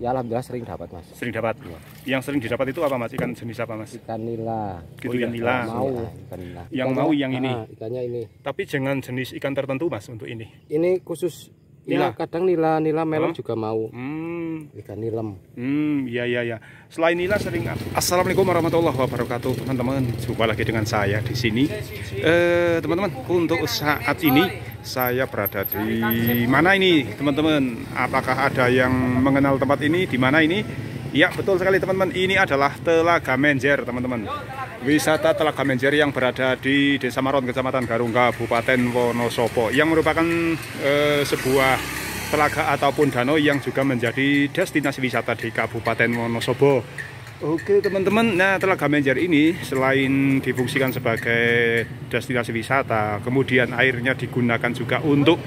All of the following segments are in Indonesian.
Ya alhamdulillah sering dapat Mas. Sering dapat. Ya. Yang sering didapat itu apa Mas? Ikan jenis apa Mas? Ikan nila. Gitu yang nila. Mau ikan nila. Yang mau yang ini. Ikannya ini. Tapi jangan jenis ikan tertentu Mas untuk ini. Ini khusus Nila. ya kadang nila melon juga mau. Ikan nilem. Iya. Selain nila sering. Assalamualaikum warahmatullahi wabarakatuh, teman-teman. Jumpa lagi dengan saya di sini. Teman-teman, untuk saat ini saya berada di mana ini, teman-teman? Apakah ada yang mengenal tempat ini? Di mana ini? Ya, betul sekali, teman-teman. Ini adalah Telaga Menjer, teman-teman. Wisata Telaga Menjer yang berada di Desa Maron, Kecamatan Garung, Kabupaten Wonosobo, yang merupakan sebuah telaga ataupun danau yang juga menjadi destinasi wisata di Kabupaten Wonosobo. Oke teman-teman, nah Telaga Menjer ini selain difungsikan sebagai destinasi wisata, kemudian airnya digunakan juga untuk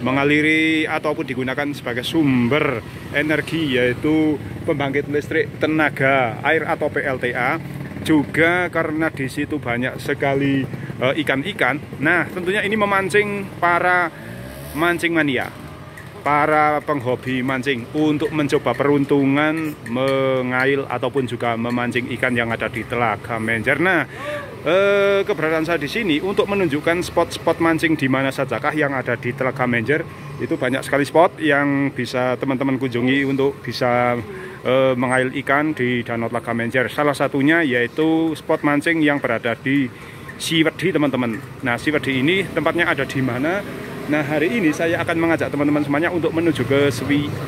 mengaliri ataupun digunakan sebagai sumber energi, yaitu pembangkit listrik tenaga air atau PLTA. Juga karena di situ banyak sekali ikan-ikan. Nah, tentunya ini memancing para mancing mania, para penghobi mancing untuk mencoba peruntungan mengail ataupun juga memancing ikan yang ada di Telaga Menjer. Nah, keberadaan saya di sini untuk menunjukkan spot-spot mancing di mana sajakah yang ada di Telaga Menjer. Itu banyak sekali spot yang bisa teman-teman kunjungi untuk bisa mengail ikan di Danau Telaga Menjer. Salah satunya yaitu spot mancing yang berada di Siwedi, teman-teman. Nah, Siwedi ini tempatnya ada di mana? Nah, hari ini saya akan mengajak teman-teman semuanya untuk menuju ke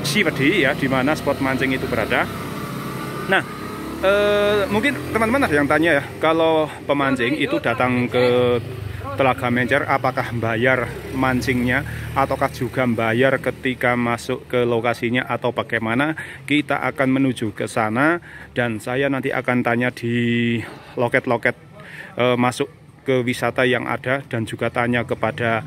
Siwedi, ya, di mana spot mancing itu berada. Nah, mungkin teman-teman ada yang tanya ya, kalau pemancing itu datang ke Telaga Menjer, apakah bayar mancingnya ataukah juga bayar ketika masuk ke lokasinya atau bagaimana? Kita akan menuju ke sana dan saya nanti akan tanya di loket-loket masuk ke wisata yang ada dan juga tanya kepada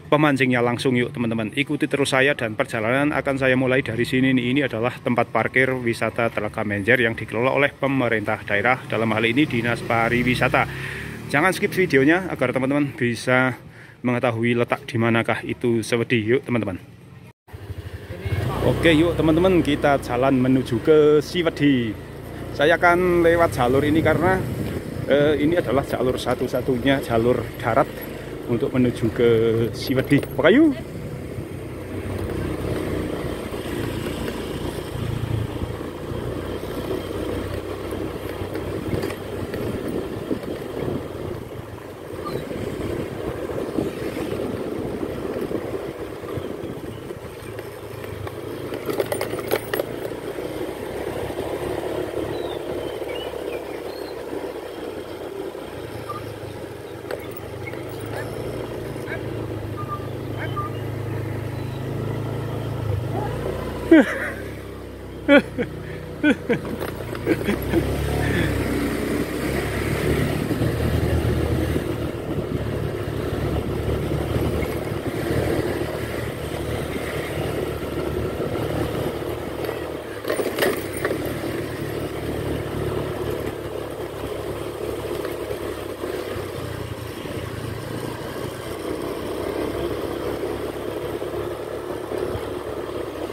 pemancingnya langsung. Yuk teman-teman, ikuti terus saya dan perjalanan akan saya mulai dari sini. Ini adalah tempat parkir wisata Telaga Menjer yang dikelola oleh pemerintah daerah, dalam hal ini Dinas Pariwisata. Jangan skip videonya agar teman-teman bisa mengetahui letak di manakah itu Siwedi. Yuk teman-teman. Oke, yuk teman-teman, kita jalan menuju ke Siwedi. Saya akan lewat jalur ini karena ini adalah jalur satu-satunya jalur darat untuk menuju ke Siwedi. Oke, yuk.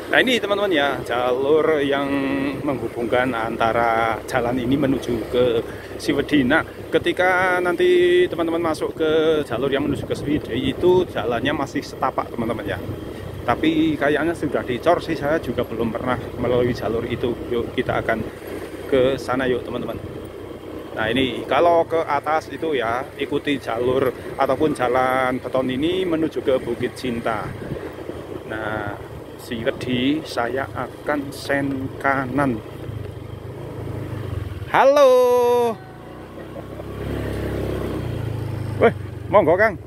Nah, ini teman-teman ya, jalur yang menghubungkan antara jalan ini menuju ke Siwedi. Nah, ketika nanti teman-teman masuk ke jalur yang menuju ke Siwedi itu jalannya masih setapak teman-teman ya. Tapi kayaknya sudah dicor sih, saya juga belum pernah melalui jalur itu. Yuk kita akan ke sana yuk teman-teman. Nah, ini kalau ke atas itu ya ikuti jalur ataupun jalan beton ini menuju ke Bukit Cinta. Nah, Siwedi saya akan sen kanan. Halo. Weh, monggo Kang.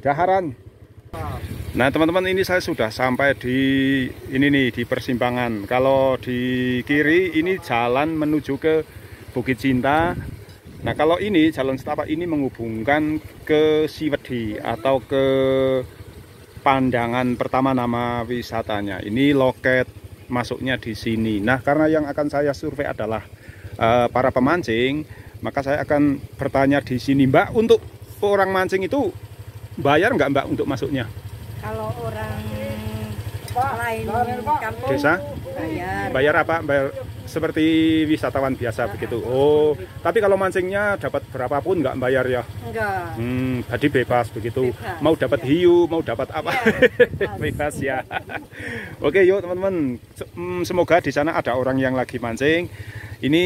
Daharan. Nah, teman-teman, ini saya sudah sampai di ini nih, di persimpangan. Kalau di kiri ini jalan menuju ke Bukit Cinta. Nah, kalau ini jalan setapak ini menghubungkan ke Siwedi atau ke pandangan pertama nama wisatanya. Ini loket masuknya di sini. Nah, karena yang akan saya survei adalah para pemancing, maka saya akan bertanya di sini, Mbak, untuk orang mancing itu bayar nggak Mbak untuk masuknya? Kalau orang lain kampung Desa? Bayar apa? Bayar seperti wisatawan biasa begitu. Oh, tapi kalau mancingnya dapat berapapun nggak bayar ya? Enggak. Jadi bebas begitu. Bebas, mau dapat hiu, mau dapat apa? Bebas ya. Oke, yuk teman-teman. Semoga di sana ada orang yang lagi mancing. Ini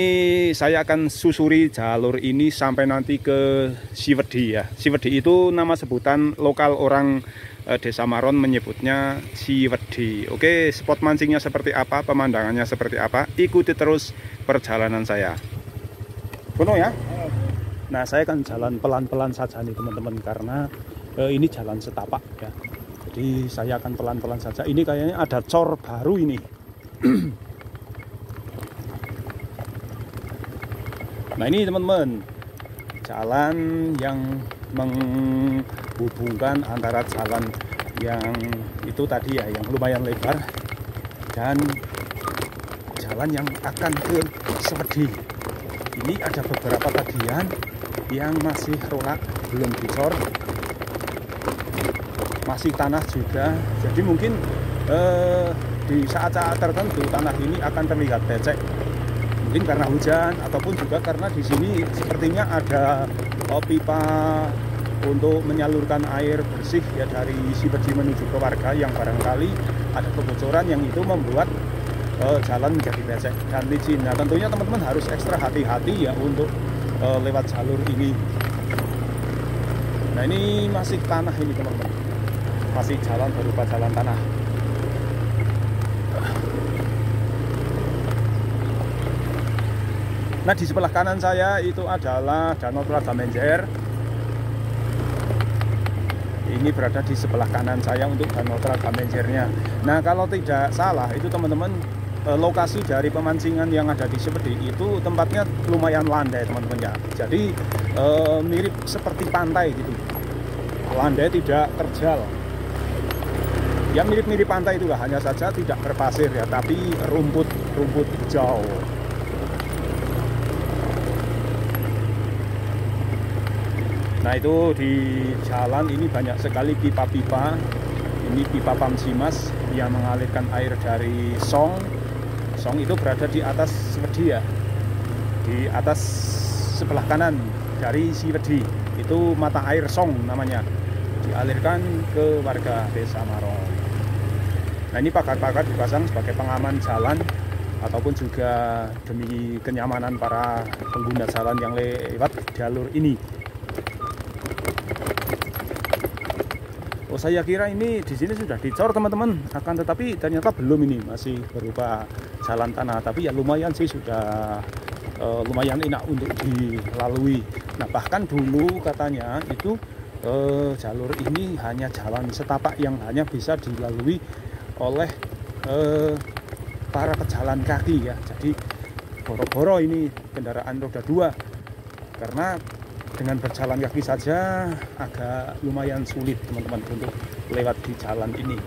saya akan susuri jalur ini sampai nanti ke Siwedi ya. Siwedi itu nama sebutan lokal orang Desa Maron menyebutnya Siwedi. Oke, spot mancingnya seperti apa, pemandangannya seperti apa, ikuti terus perjalanan saya. Kono ya. Nah, saya akan jalan pelan-pelan saja nih teman-teman, karena ini jalan setapak ya. Jadi saya akan pelan-pelan saja. Ini kayaknya ada cor baru ini. Nah, ini teman-teman, jalan yang menghubungkan antara jalan yang itu tadi ya, yang lumayan lebar, dan jalan yang akan ke Siwedi. Ini ada beberapa bagian yang masih rolak, belum dicor, masih tanah juga. Jadi mungkin di saat-saat tertentu tanah ini akan terlihat becek, mungkin karena hujan ataupun juga karena di sini sepertinya ada pipa untuk menyalurkan air bersih ya dari Siwedi menuju ke warga yang barangkali ada kebocoran yang itu membuat jalan menjadi becek dan licin. Nah, tentunya teman-teman harus ekstra hati-hati ya untuk lewat jalur ini. Nah, ini masih tanah ini teman-teman, masih jalan berupa jalan tanah. Nah, di sebelah kanan saya itu adalah Danau Telaga Menjer. Ini berada di sebelah kanan saya untuk Danau Telaga Menjernya. Nah, kalau tidak salah itu teman-teman, lokasi dari pemancingan yang ada di Siwedi itu tempatnya lumayan landai teman-teman ya. Jadi mirip seperti pantai gitu. Landai tidak terjal. Ya mirip-mirip pantai itulah, hanya saja tidak berpasir ya, tapi rumput hijau. Nah, itu di jalan ini banyak sekali pipa-pipa. Ini pipa Pamsimas yang mengalirkan air dari Song. Song itu berada di atas Siwedi ya. Di atas sebelah kanan dari Siwedi. Itu mata air Song namanya. Dialirkan ke warga Desa Maron. Nah, ini pagar-pagar dipasang sebagai pengaman jalan ataupun juga demi kenyamanan para pengguna jalan yang lewat jalur ini. Oh, saya kira ini di sini sudah dicor teman-teman, akan tetapi ternyata belum, ini masih berupa jalan tanah. Tapi ya lumayan sih, sudah lumayan enak untuk dilalui. Nah, bahkan dulu katanya itu jalur ini hanya jalan setapak yang hanya bisa dilalui oleh para pejalan kaki ya. Jadi boro-boro ini kendaraan roda 2, karena dengan berjalan kaki saja agak lumayan sulit teman-teman untuk lewat di jalan ini.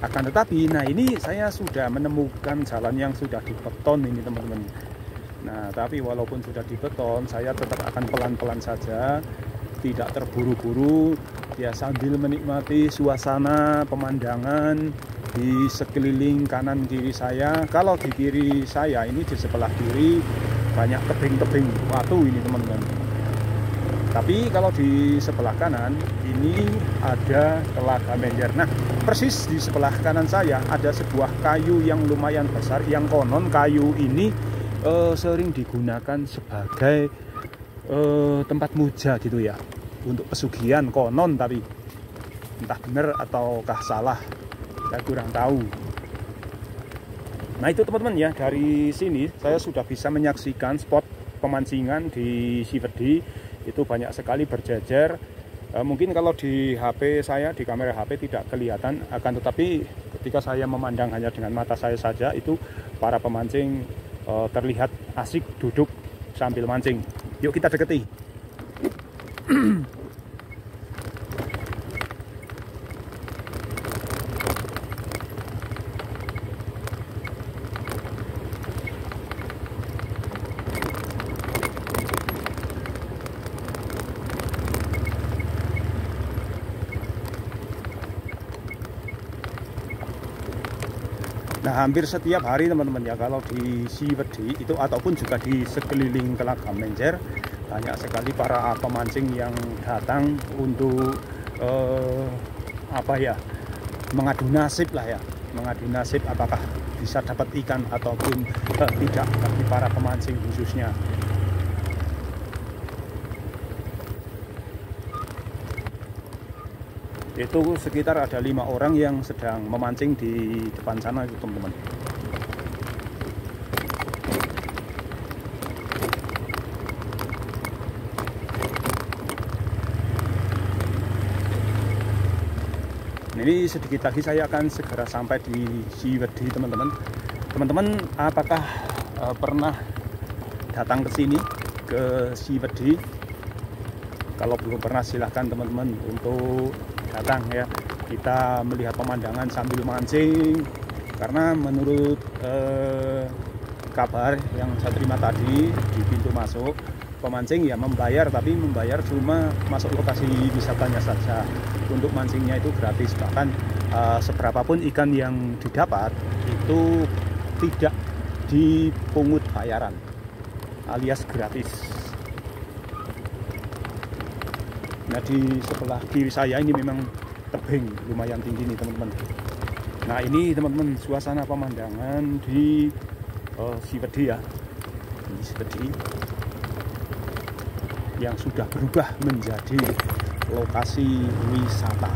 Akan tetapi, nah ini saya sudah menemukan jalan yang sudah dibeton ini teman-teman. Nah, tapi walaupun sudah dibeton, saya tetap akan pelan-pelan saja, tidak terburu-buru ya, sambil menikmati suasana pemandangan di sekeliling kanan kiri saya. Kalau di kiri saya ini, di sebelah kiri, banyak tebing-tebing batu ini teman-teman. Tapi kalau di sebelah kanan ini ada Telaga Menjer. Nah, persis di sebelah kanan saya ada sebuah kayu yang lumayan besar, yang konon kayu ini sering digunakan sebagai tempat muja gitu ya, untuk pesugihan konon, tapi entah benar ataukah salah, saya kurang tahu. Nah, itu teman-teman ya, dari sini saya sudah bisa menyaksikan spot pemancingan di Siwedi. Itu banyak sekali berjejer. Mungkin kalau di HP saya, di kamera HP tidak kelihatan, akan tetapi ketika saya memandang hanya dengan mata saya saja, itu para pemancing terlihat asik duduk sambil mancing. Yuk kita deketi. Nah, hampir setiap hari teman-teman ya, kalau di Siwedi itu ataupun juga di sekeliling Telaga Menjer, banyak sekali para pemancing yang datang untuk mengadu nasib lah ya, mengadu nasib apakah bisa dapat ikan ataupun tidak, bagi para pemancing khususnya. Itu sekitar ada 5 orang yang sedang memancing di depan sana itu teman-teman. Ini sedikit lagi saya akan segera sampai di Siwedi teman-teman. Teman-teman apakah pernah datang ke sini, ke Siwedi? Kalau belum pernah silahkan teman-teman untuk datang ya, kita melihat pemandangan sambil mancing. Karena menurut kabar yang saya terima tadi di pintu masuk, pemancing ya membayar, tapi membayar cuma masuk lokasi wisatanya saja. Untuk mancingnya itu gratis, bahkan seberapapun ikan yang didapat itu tidak dipungut bayaran, alias gratis. Nah, di sebelah kiri saya ini memang tebing lumayan tinggi nih teman-teman. Nah, ini teman-teman suasana pemandangan di Siwedi ya, di Siwedi yang sudah berubah menjadi lokasi wisata.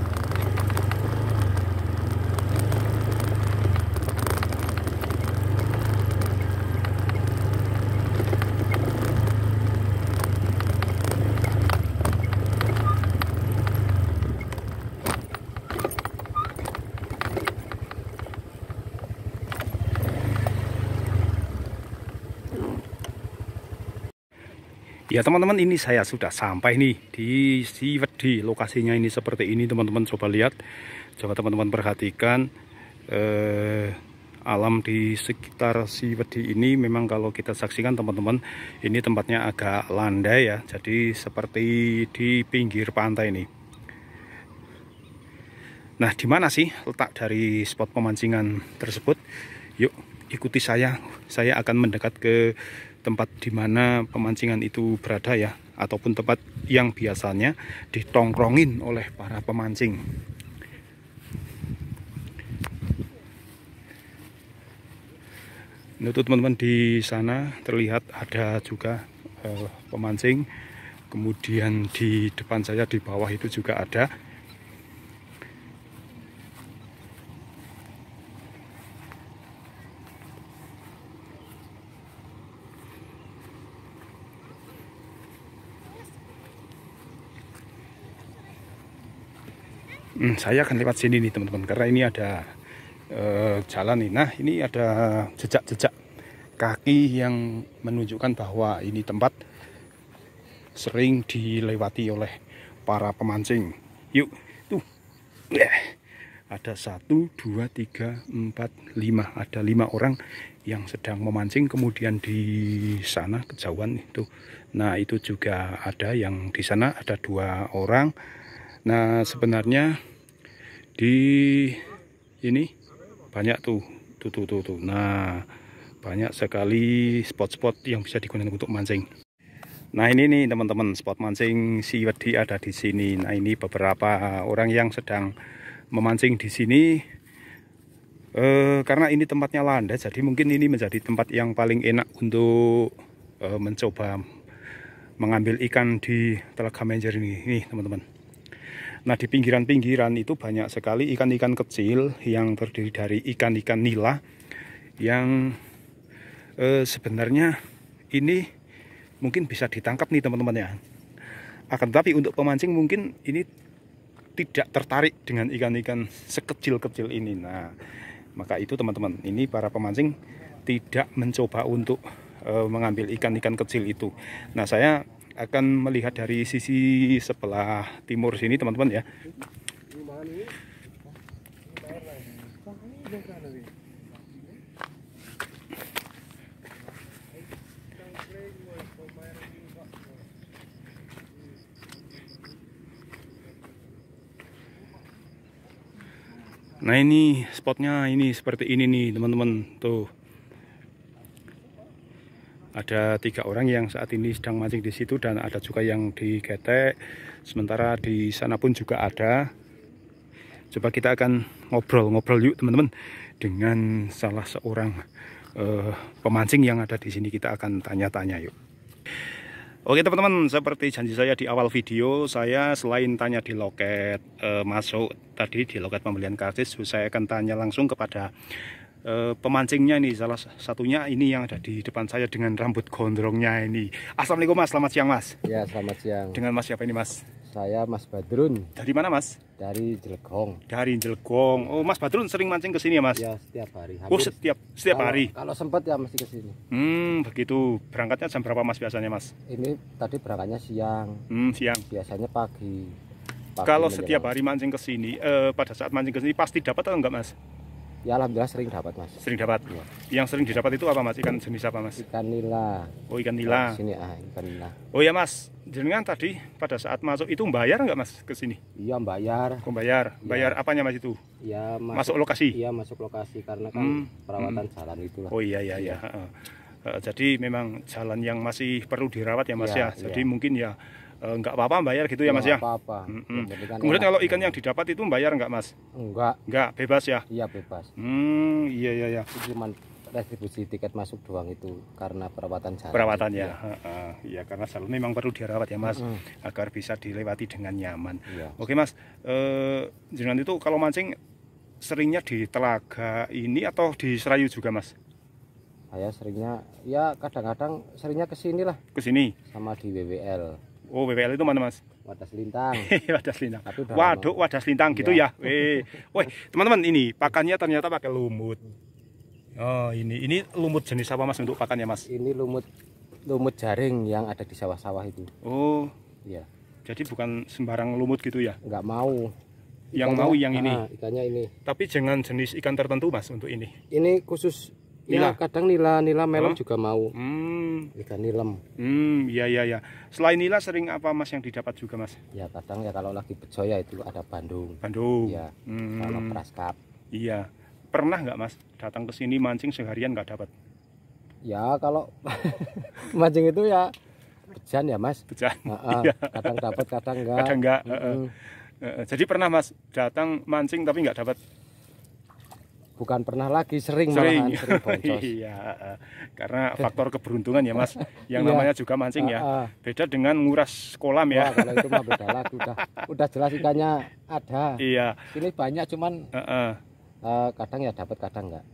Ya teman-teman, ini saya sudah sampai nih di Siwedi. Lokasinya ini seperti ini teman-teman, coba lihat, coba teman-teman perhatikan alam di sekitar Siwedi ini. Memang kalau kita saksikan teman-teman, ini tempatnya agak landai ya, jadi seperti di pinggir pantai nih. Nah, di mana sih letak dari spot pemancingan tersebut? Yuk ikuti saya akan mendekat ke tempat di mana pemancingan itu berada ya, ataupun tempat yang biasanya ditongkrongin oleh para pemancing. Nah, teman-teman, di sana terlihat ada juga pemancing. Kemudian di depan saya di bawah itu juga ada. Saya akan lewat sini nih teman-teman, karena ini ada jalan nih. Nah, ini ada jejak-jejak kaki yang menunjukkan bahwa ini tempat sering dilewati oleh para pemancing. Yuk, tuh, ada 1, 2, 3, 4, 5, ada 5 orang yang sedang memancing. Kemudian di sana kejauhan itu, nah itu juga ada yang di sana ada 2 orang. Nah, sebenarnya di ini banyak tuh. Nah, banyak sekali spot-spot yang bisa digunakan untuk mancing. Nah, ini nih teman-teman, spot mancing Siwedi ada di sini. Nah, ini beberapa orang yang sedang memancing di sini. Karena ini tempatnya landai, jadi mungkin ini menjadi tempat yang paling enak untuk mencoba mengambil ikan di Telaga Menjer ini. Nih teman-teman. Nah, di pinggiran-pinggiran itu banyak sekali ikan-ikan kecil yang terdiri dari ikan-ikan nila yang sebenarnya ini mungkin bisa ditangkap nih teman-teman ya. Akan tetapi untuk pemancing mungkin ini tidak tertarik dengan ikan-ikan sekecil-kecil ini. Nah, maka itu teman-teman, ini para pemancing tidak mencoba untuk mengambil ikan-ikan kecil itu. Nah, saya akan melihat dari sisi sebelah timur sini teman-teman ya. Nah ini spotnya ini seperti ini nih teman-teman. Tuh ada 3 orang yang saat ini sedang mancing di situ dan ada juga yang di getek. Sementara di sana pun juga ada. Coba kita akan ngobrol-ngobrol yuk teman-teman dengan salah seorang pemancing yang ada di sini. Kita akan tanya-tanya yuk. Oke teman-teman, seperti janji saya di awal video, saya selain tanya di loket masuk tadi di loket pembelian karcis, saya akan tanya langsung kepada pemancingnya nih. Salah satunya ini yang ada di depan saya dengan rambut gondrongnya ini. Assalamualaikum Mas, selamat siang Mas. Ya, selamat siang. Dengan Mas siapa ini Mas? Saya Mas Badrun. Dari mana Mas? Dari Jelgong. Dari Jelgong. Oh Mas Badrun sering mancing ke sini ya Mas? Ya, setiap hari. Oh setiap hari? Kalau sempat ya mesti ke sini. Begitu. Berangkatnya jam berapa Mas biasanya Mas? Ini tadi berangkatnya siang. Siang. Biasanya pagi. Kalau setiap hari mancing ke sini, pada saat mancing ke sini pasti dapat atau enggak Mas? Ya alhamdulillah sering dapat Mas. Sering dapat. Ya. Yang sering didapat itu apa Mas? Ikan jenis apa Mas? Ikan nila. Oh ikan nila. Sini ikan nila. Oh ya Mas, jenengan tadi pada saat masuk itu bayar nggak Mas ke sini? Iya bayar. Oh, bayar. Bayar apanya Mas itu? Ya masuk lokasi. Iya masuk lokasi karena kan perawatan jalan itulah. Oh iya. Jadi memang jalan yang masih perlu dirawat ya Mas ya. Jadi mungkin ya nggak apa-apa bayar gitu ya Mas ya. Apa-apa. Kemudian kalau ikan yang didapat itu bayar nggak Mas? Enggak, bebas ya? Iya bebas. Iya. Cuman retribusi tiket masuk doang itu karena perawatan jalan. Perawatan ya. Iya karena jalan memang perlu dirawat ya Mas, agar bisa dilewati dengan nyaman. Ya. Oke Mas, jangan itu kalau mancing seringnya di telaga ini atau di Serayu juga Mas? Saya seringnya ya kadang-kadang seringnya ke sini lah. Ke sini. Sama di WWL. Oh, WWL itu mana Mas? Wadas Lintang. Wadas Lintang. Waduh, Wadas Lintang gitu ya. Woi, teman-teman ini pakannya ternyata pakai lumut. Oh, ini lumut jenis apa Mas untuk pakannya Mas? Ini lumut jaring yang ada di sawah-sawah itu. Oh. Iya. Jadi bukan sembarang lumut gitu ya? Enggak mau. Yang mau yang ini. Ikannya ini. Tapi jangan jenis ikan tertentu Mas untuk ini. Ini khusus nila. Ya, kadang nila melon juga mau. Ikan nilem. Iya. Selain nila sering apa Mas yang didapat juga Mas? Ya kadang ya kalau lagi bejo ya itu ada bandung. Iya. Sama praskap. Iya. Pernah nggak Mas datang ke sini mancing seharian nggak dapat? Ya kalau mancing itu ya bejan ya Mas. Bejan. Kadang dapat kadang enggak. Kadang enggak. Jadi pernah Mas datang mancing tapi nggak dapat? Bukan pernah lagi, sering malahan, sering boncos. Iya, karena faktor keberuntungan ya Mas. Yang namanya juga mancing ya. Beda dengan nguras kolam ya. Wah, kalau itu mah beda lagi, udah jelas ikannya ada. Iya. Ini banyak cuman kadang ya dapat kadang enggak.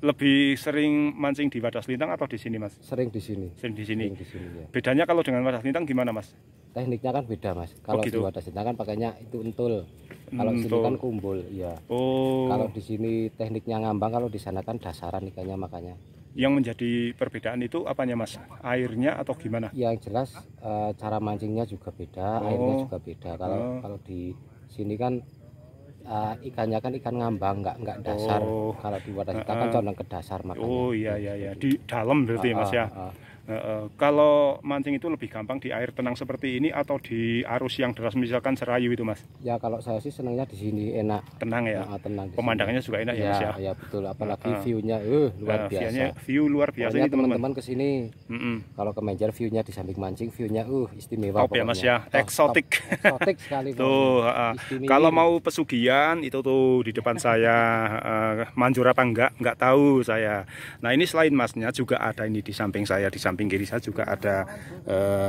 Lebih sering mancing di Wadas Lintang atau di sini Mas? Sering di sini. Sering di sini. Ya. Bedanya kalau dengan Wadas Lintang gimana Mas? Tekniknya kan beda Mas. Kalau di Wadas Lintang kan pakainya itu entul. Kalau di sini kan kumbul, ya. Oh. Kalau di sini tekniknya ngambang, kalau di sana kan dasaran ikannya makanya. Yang menjadi perbedaan itu apanya Mas? Airnya atau gimana? Yang jelas cara mancingnya juga beda, airnya juga beda. Kalau di sini kan ikannya kan ikan ngambang, nggak dasar. Kalau di Wadas Lintang kan condong ke dasar makanya. Oh iya. Di dalam berarti Mas ya. Kalau mancing itu lebih gampang di air tenang seperti ini atau di arus yang deras misalkan Serayu itu Mas? Ya kalau saya sih senangnya di sini enak. Tenang ya? Tenang. Pemandangannya juga enak ya Mas ya? Ya betul, apalagi view-nya luar biasa. View luar biasa ini teman-teman ke sini. Kalau ke Menjer view-nya di samping mancing view-nya Top istimewa ya Mas ya, eksotik. Eksotik sekali. Tuh, kalau mau pesugihan itu tuh di depan saya, manjur apa enggak tahu saya. Nah ini selain Masnya juga ada ini di samping saya, di samping kiri saya juga ada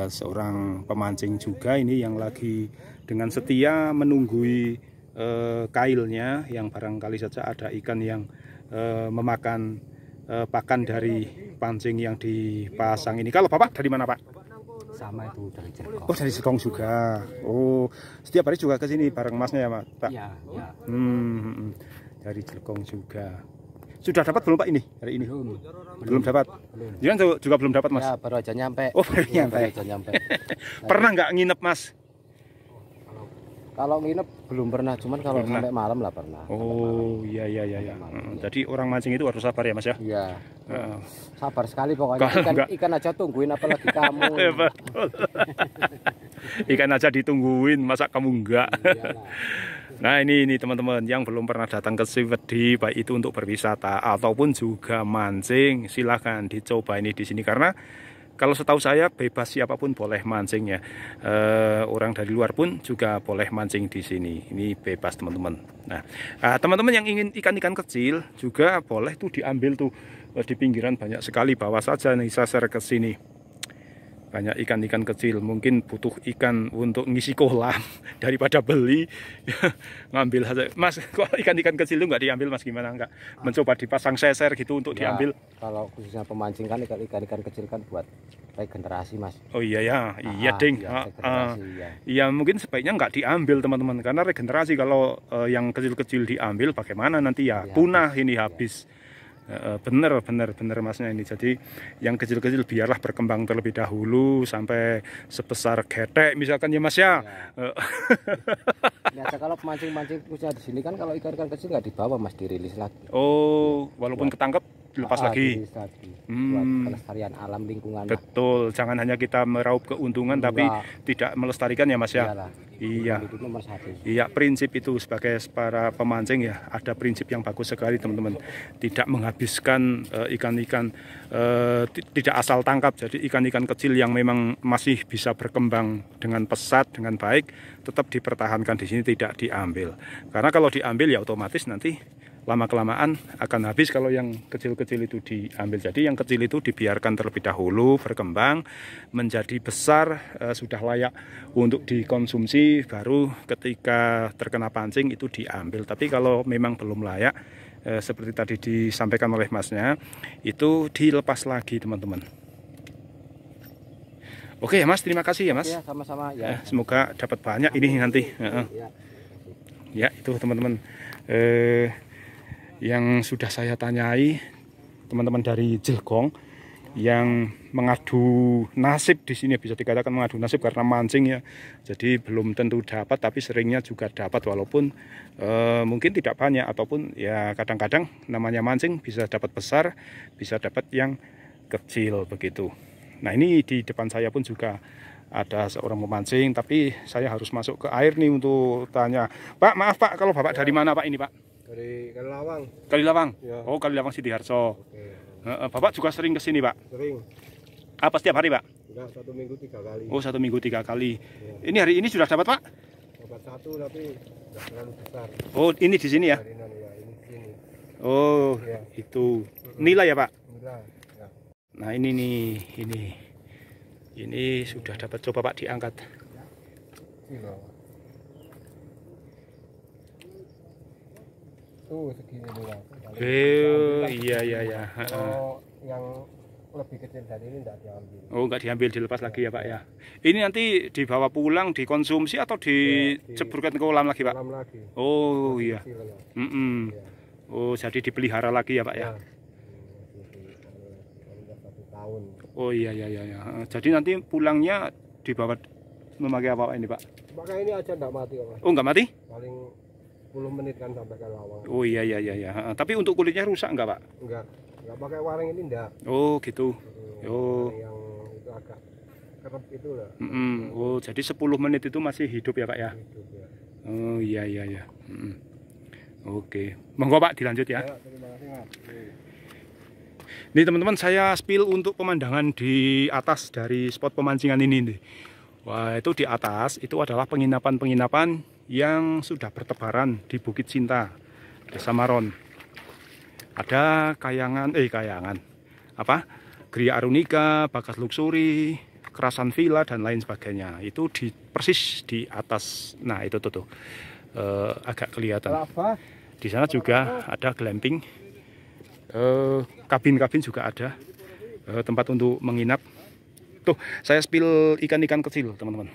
seorang pemancing juga ini yang lagi dengan setia menunggui kailnya yang barangkali saja ada ikan yang memakan pakan dari pancing yang dipasang ini. Kalau Bapak dari mana Pak? Sama itu dari Jelgong. Oh dari Jelgong juga. Oh setiap hari juga ke sini bareng Masnya ya Pak? Iya. Dari Jelgong juga. Sudah dapat belum Pak ini hari ini? Belum dapat. Jangan juga belum dapat Mas. Ya baru aja nyampe. Oh baru nyampe. Pernah nggak nginep Mas? Kalau nginep belum pernah, cuman kalau sampai malam lah pernah. Oh iya. Jadi orang mancing itu harus sabar ya Mas ya? Iya. Sabar sekali pokoknya. Ikan aja tungguin apalagi kamu. Ikan aja ditungguin, masa kamu enggak? Nah ini teman-teman yang belum pernah datang ke Siwedi, baik itu untuk berwisata ataupun juga mancing, silahkan dicoba ini di sini, karena kalau setahu saya bebas siapapun boleh mancing ya. Orang dari luar pun juga boleh mancing di sini. Ini bebas teman-teman. Nah, teman-teman yang ingin ikan-ikan kecil juga boleh tuh diambil tuh di pinggiran, banyak sekali. Bawa saja nih, saya share ke sini. Banyak ikan-ikan kecil, mungkin butuh ikan untuk ngisi kolam daripada beli. Ngambil saja. Mas, kok ikan-ikan kecil itu nggak diambil Mas, gimana? Nggak mencoba dipasang seser gitu untuk ya, diambil? Kalau khususnya pemancing kan ikan-ikan kecil kan buat regenerasi Mas. Oh iya ya, iya ding. Iya, mungkin sebaiknya nggak diambil teman-teman, karena regenerasi kalau yang kecil-kecil diambil bagaimana nanti ya, punah ini habis. Bener Masnya ini. Jadi yang kecil-kecil biarlah berkembang terlebih dahulu sampai sebesar getek misalkan ya Mas ya. Nah, kalau mancing khususnya di sini kan kalau ikan-ikan kecil nggak dibawa Mas, dirilis lagi. Oh, walaupun ketangkep dilepas lagi. Buat kelestarian alam lingkungan. Betul, jangan hanya kita meraup keuntungan tapi tidak melestarikan ya Mas ya. Iyalah. Iya. Iya, prinsip itu sebagai para pemancing ya, ada prinsip yang bagus sekali teman-teman. Tidak menghabiskan ikan-ikan, tidak asal tangkap. Jadi ikan-ikan kecil yang memang masih bisa berkembang dengan pesat, dengan baik, tetap dipertahankan di sini, tidak diambil. Karena kalau diambil ya otomatis nanti lama-kelamaan akan habis kalau yang kecil-kecil itu diambil. Jadi yang kecil itu dibiarkan terlebih dahulu berkembang menjadi besar, sudah layak untuk dikonsumsi, baru ketika terkena pancing itu diambil. Tapi kalau memang belum layak, seperti tadi disampaikan oleh Masnya, itu dilepas lagi teman-teman. Oke ya Mas, terima kasih ya Mas. Ya, sama-sama ya. Semoga dapat banyak ini nanti. Ya itu teman-teman. Yang sudah saya tanyai teman-teman dari Jelgong yang mengadu nasib di sini, bisa dikatakan mengadu nasib karena mancing ya. Jadi belum tentu dapat, tapi seringnya juga dapat, walaupun mungkin tidak banyak, ataupun ya kadang-kadang namanya mancing bisa dapat besar, bisa dapat yang kecil begitu. Nah ini di depan saya pun juga ada seorang pemancing, tapi saya harus masuk ke air nih untuk tanya. Pak, maaf Pak, kalau Bapak dari mana Pak ini Pak? Dari Kalilawang. Kalilawang? Ya. Oh, Kalilawang Sidiharso. Oke. Bapak juga sering ke sini, Pak? Sering. Apa setiap hari, Pak? Enggak, 1 minggu 3 kali. Oh, 1 minggu 3 kali. Ya. Ini hari ini sudah dapat, Pak? Dapat 1 tapi enggak terlalu besar. Oh, ini di sini ya? Ya, ini sini. Oh, ya. Itu. Nilai ya, Pak? Nilai. Ya. Nah, ini nih, ini sudah dapat. Coba Pak diangkat. Kilo. Tuh segini doang. Iya. Kalau yang lebih kecil dari ini enggak diambil. Oh, enggak diambil, dilepas lagi ya Pak ya. Ini nanti dibawa pulang, dikonsumsi atau diceburkan ke kolam lagi Pak? Kolam lagi. Oh iya. Ya. Oh, jadi dipelihara lagi ya Pak ya? 1 tahun. Oh iya. Jadi nanti pulangnya dibawa memakai apa ini Pak? Pakai ini aja enggak mati Pak. Oh, enggak mati? Paling 10 menit kan sampai ke Lawang. Oh iya. Tapi untuk kulitnya rusak enggak Pak? Enggak pakai waring ini enggak. Oh gitu. Oh. Yang itu agak kerep itu lah. Oh, jadi 10 menit itu masih hidup ya Pak ya? Hidup, ya. Oh iya. Oke, monggo Pak dilanjut ya. Ya, terima kasih Mas. Nih teman-teman, saya spill untuk pemandangan di atas dari spot pemancingan ini nih. Wah, itu di atas itu adalah penginapan-penginapan yang sudah bertebaran di Bukit Cinta, Desa Maron. Ada kayangan, Gria Arunika, Bagas Luxury, Kerasan Villa dan lain sebagainya. Itu persis di atas. Nah itu tuh agak kelihatan. Di sana juga ada glamping, kabin-kabin juga ada, tempat untuk menginap. Tuh saya spill ikan-ikan kecil teman-teman.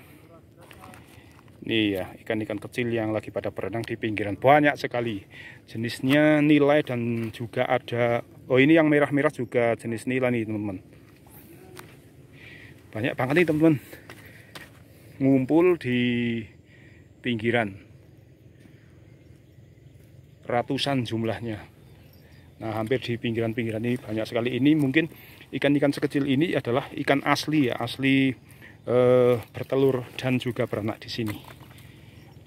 Nih ya, ikan-ikan kecil yang lagi pada berenang di pinggiran, banyak sekali jenisnya, nilai dan juga ada. Oh ini yang merah-merah juga jenis nilai nih teman-teman. Banyak banget nih teman-teman, ngumpul di pinggiran, ratusan jumlahnya. Nah hampir di pinggiran-pinggiran ini banyak sekali. Ini mungkin ikan-ikan sekecil ini adalah ikan asli ya, asli bertelur dan juga beranak di sini.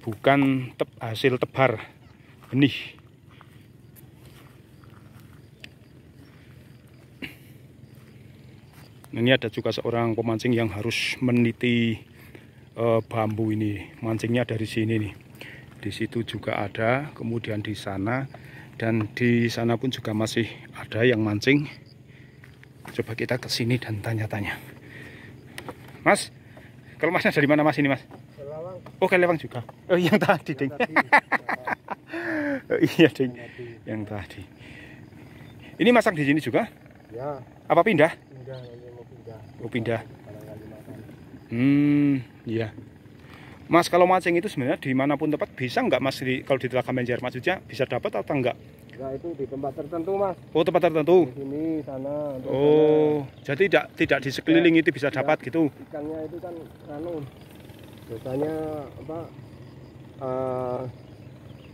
bukan hasil tebar benih. Ini ada juga seorang pemancing yang harus meniti bambu ini. Mancingnya dari sini nih. Di situ juga ada, kemudian di sana, dan di sana pun juga masih ada yang mancing. Coba kita ke sini dan tanya-tanya. Mas, kalau masnya dari mana mas ini mas? Kelawang. Oh Kelewang juga. Oh yang tadi ding. Oh, iya ding. Yang tadi. Ini masak di sini juga? Ya. Apa pindah? Pindah, mau pindah. Oh pindah. Barangkali makan. Iya. Mas kalau mancing itu sebenarnya dimanapun tempat bisa nggak mas? Kalau di Telaga Menjer maksudnya bisa dapat atau enggak? Nah itu di tempat tertentu mas. Oh tempat tertentu. Di sini, sana. Oh sana. Jadi tidak di sekeliling itu bisa dapat gitu? Ikannya itu kan biasanya apa?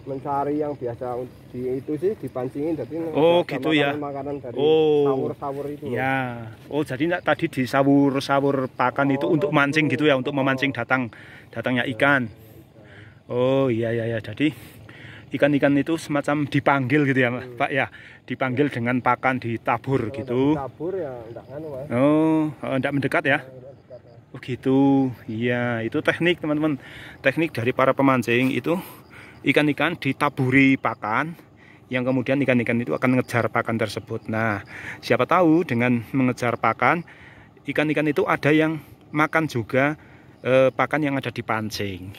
Mencari yang biasa di itu sih dipancingin, jadi gitu ya. Makanan dari sawur-sawur itu. Ya. Oh jadi tadi di sawur-sawur pakan itu untuk mancing gitu ya, untuk memancing datangnya ikan. Oh iya. Jadi ikan-ikan itu semacam dipanggil gitu ya Pak ya, dipanggil dengan pakan ditabur gitu. Ditabur ya enggak anu mas. Oh enggak mendekat ya. Oh gitu. Iya itu teknik teman-teman, teknik dari para pemancing itu. Ikan-ikan ditaburi pakan, yang kemudian ikan-ikan itu akan mengejar pakan tersebut. Nah, siapa tahu dengan mengejar pakan, ikan-ikan itu ada yang makan juga pakan yang ada di pancing.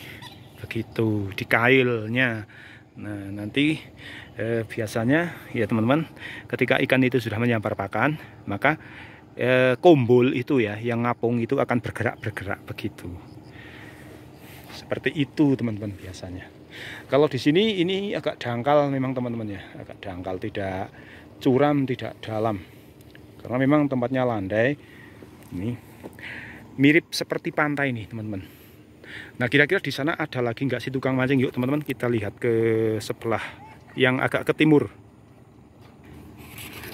Begitu, di kailnya. Nah, nanti biasanya ya teman-teman, ketika ikan itu sudah menyampar pakan, maka kumbul itu ya, yang ngapung itu akan bergerak begitu. Seperti itu teman-teman biasanya. Kalau di sini ini agak dangkal memang teman-teman ya, agak dangkal, tidak curam, tidak dalam. Karena memang tempatnya landai. Ini mirip seperti pantai nih teman-teman. Nah kira-kira di sana ada lagi nggak sih tukang mancing? Yuk teman-teman kita lihat ke sebelah yang agak ke timur.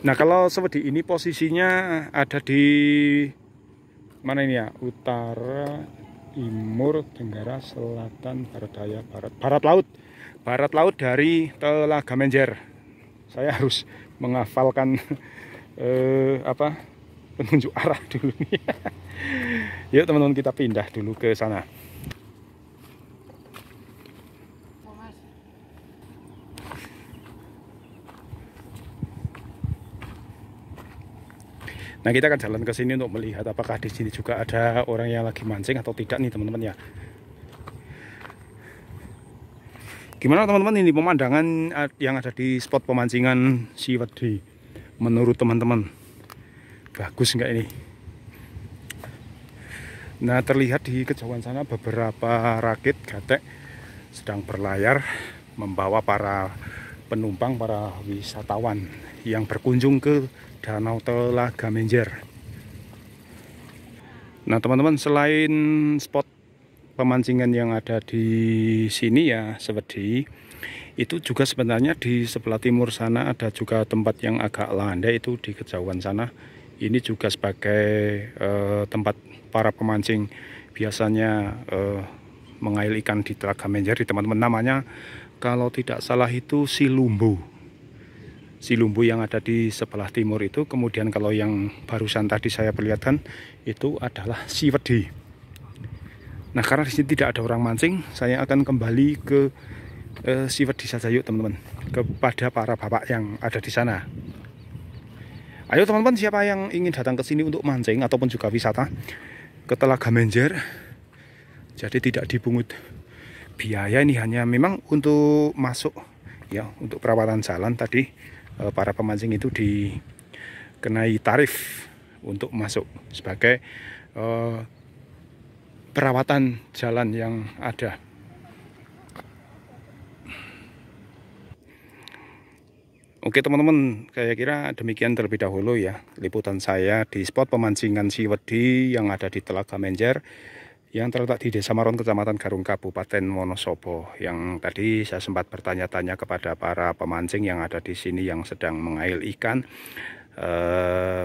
Nah kalau seperti ini posisinya ada di mana ini ya? Utara, timur, tenggara, selatan, barat daya, barat laut dari Telaga Menjer. Saya harus menghafalkan penunjuk arah dulu nih. Yuk teman-teman kita pindah dulu ke sana. Nah kita akan jalan ke sini untuk melihat apakah di sini juga ada orang yang lagi mancing atau tidak nih teman-teman ya. Gimana teman-teman ini pemandangan yang ada di spot pemancingan Siwedi? Menurut teman-teman bagus nggak ini? Nah terlihat di kejauhan sana beberapa rakit gatek sedang berlayar membawa para penumpang, para wisatawan yang berkunjung ke Danau Telaga Menjer. Nah teman-teman, selain spot pemancingan yang ada di sini ya Siwedi, itu juga sebenarnya di sebelah timur sana ada juga tempat yang agak landai, itu di kejauhan sana. Ini juga sebagai tempat para pemancing biasanya mengail ikan di Telaga Menjer, teman-teman. Namanya kalau tidak salah itu Silumbu. Silumbu yang ada di sebelah timur itu. Kemudian kalau yang barusan tadi saya perlihatkan itu adalah Siwedi. Nah karena di sini tidak ada orang mancing, saya akan kembali ke Siwedi saja yuk teman-teman, kepada para bapak yang ada di sana. Ayo teman-teman, siapa yang ingin datang ke sini untuk mancing ataupun juga wisata ke Telaga Menjer, jadi tidak dipungut biaya, ini hanya memang untuk masuk ya, untuk perawatan jalan tadi. Para pemancing itu dikenai tarif untuk masuk sebagai perawatan jalan yang ada. Oke teman-teman, saya kira demikian terlebih dahulu ya liputan saya di spot pemancingan Siwedi yang ada di Telaga Menjer, yang terletak di Desa Maron, Kecamatan Garung, Kabupaten Wonosobo. Yang tadi saya sempat bertanya-tanya kepada para pemancing yang ada di sini yang sedang mengail ikan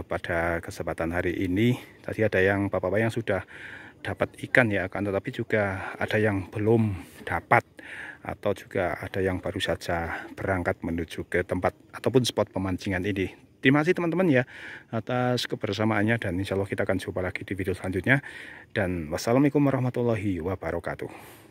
pada kesempatan hari ini. Tadi ada yang bapak-bapak yang sudah dapat ikan ya, akan tetapi juga ada yang belum dapat, atau juga ada yang baru saja berangkat menuju ke tempat ataupun spot pemancingan ini. Terima kasih teman-teman ya atas kebersamaannya, dan insya Allah kita akan jumpa lagi di video selanjutnya. Dan wassalamualaikum warahmatullahi wabarakatuh.